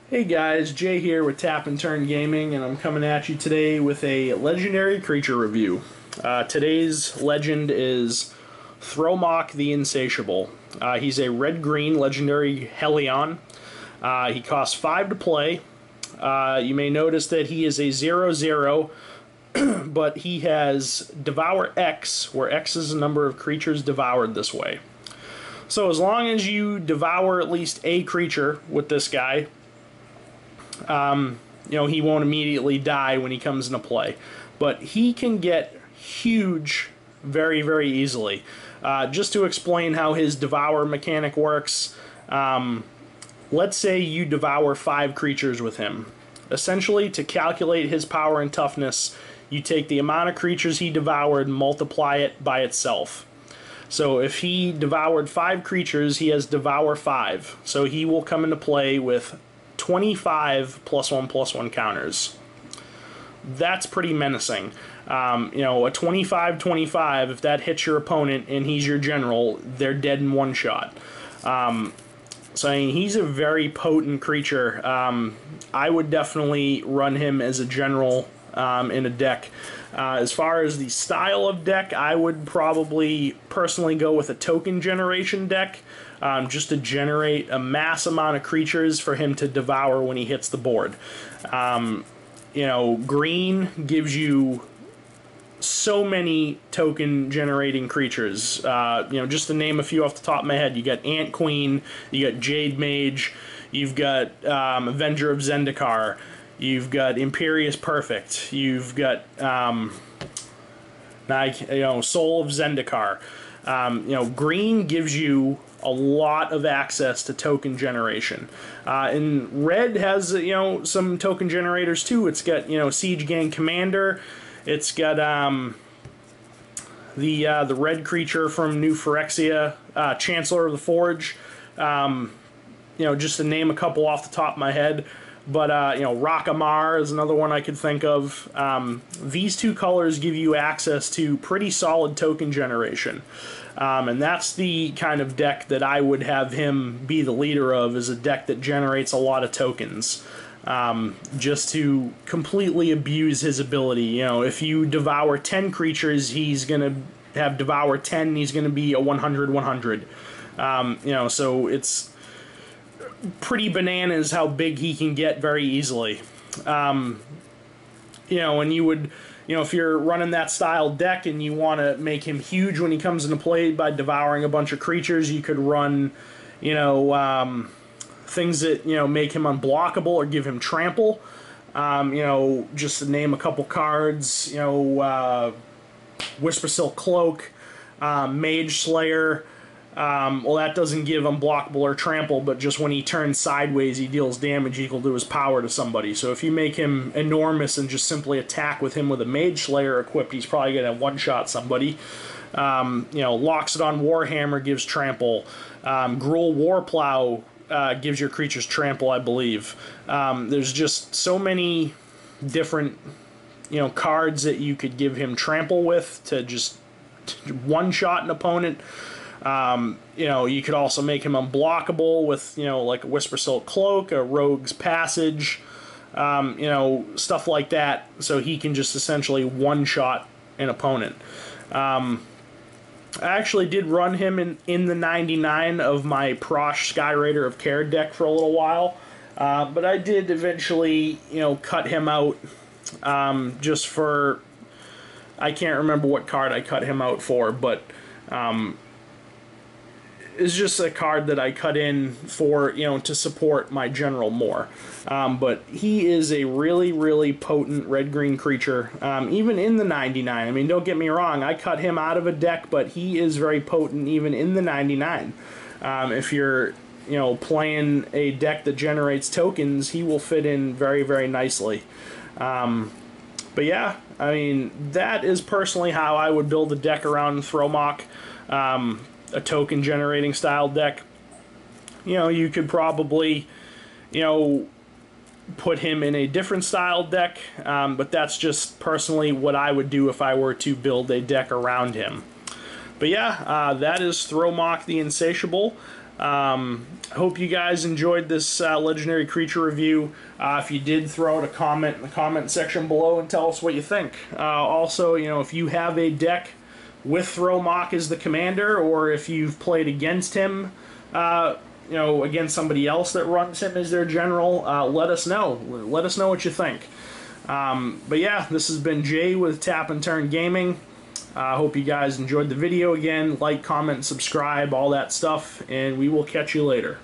Hey guys, Jay here with Tap and Turn Gaming, and I'm coming at you today with a legendary creature review. Today's legend is Thromok the Insatiable. He's a red-green legendary Helion. He costs 5 to play. You may notice that he is a 0/0, but he has Devour X, where X is the number of creatures devoured this way. So as long as you devour at least a creature with this guy, he won't immediately die when he comes into play. But he can get huge very, very easily. Just to explain how his devour mechanic works, let's say you devour 5 creatures with him. Essentially, to calculate his power and toughness, you take the amount of creatures he devoured and multiply it by itself. So if he devoured 5 creatures, he has Devour 5. So he will come into play with 25 +1/+1 counters. That's pretty menacing. A 25/25, if that hits your opponent and he's your general, they're dead in one shot. So I mean, he's a very potent creature. I would definitely run him as a general in a deck. As far as the style of deck, I would probably personally go with a token generation deck, just to generate a mass amount of creatures for him to devour when he hits the board. Green gives you so many token generating creatures. Just to name a few off the top of my head, you got Ant Queen, you got Jade Mage, you've got Avenger of Zendikar, you've got Imperious Perfect, you've got Soul of Zendikar. Green gives you a lot of access to token generation. And red has some token generators too. It's got Siege Gang Commander. It's got the red creature from New Phyrexia, Chancellor of the Forge. Just to name a couple off the top of my head. But, Rockamar is another one I could think of. These two colors give you access to pretty solid token generation. And that's the kind of deck that I would have him be the leader of, is a deck that generates a lot of tokens. Just to completely abuse his ability. If you devour 10 creatures, he's going to have Devour 10, and he's going to be a 100/100. So it's pretty bananas how big he can get very easily. And you would, if you're running that style deck and you want to make him huge when he comes into play by devouring a bunch of creatures, you could run, things that, make him unblockable or give him trample. Just to name a couple cards, Whisper Silk Cloak, Mage Slayer. Well, that doesn't give unblockable or trample, but just when he turns sideways, he deals damage equal to his power to somebody. So if you make him enormous and just simply attack with him with a Mage Slayer equipped, he's probably going to one-shot somebody. Loxodon Warhammer gives trample. Gruul Warplow gives your creatures trample, I believe. There's just so many different, cards that you could give him trample with to just one-shot an opponent. You could also make him unblockable with, like a Whisper Silk Cloak, a Rogue's Passage, stuff like that, so he can just essentially one-shot an opponent. I actually did run him in the 99 of my Prosh Skyraider of Care deck for a little while, but I did eventually, cut him out, just for, I can't remember what card I cut him out for, but, it's just a card that I cut in for, to support my general more. But he is a really, really potent red-green creature, even in the 99. I mean, don't get me wrong, I cut him out of a deck, but he is very potent even in the 99. If you're, playing a deck that generates tokens, he will fit in very, very nicely. But yeah, I mean, that is personally how I would build a deck around Thromok. A token generating style deck. You could probably, put him in a different style deck, but that's just personally what I would do if I were to build a deck around him. But yeah, that is Thromok the Insatiable. I hope you guys enjoyed this legendary creature review. If you did, throw out a comment in the comment section below and tell us what you think. Also, you know, if you have a deck with Thromok as the commander, or if you've played against him, you know, against somebody else that runs him as their general, let us know. Let us know what you think. But yeah, this has been Jay with Tap and Turn Gaming. I hope you guys enjoyed the video again. Like, comment, subscribe, all that stuff, and we will catch you later.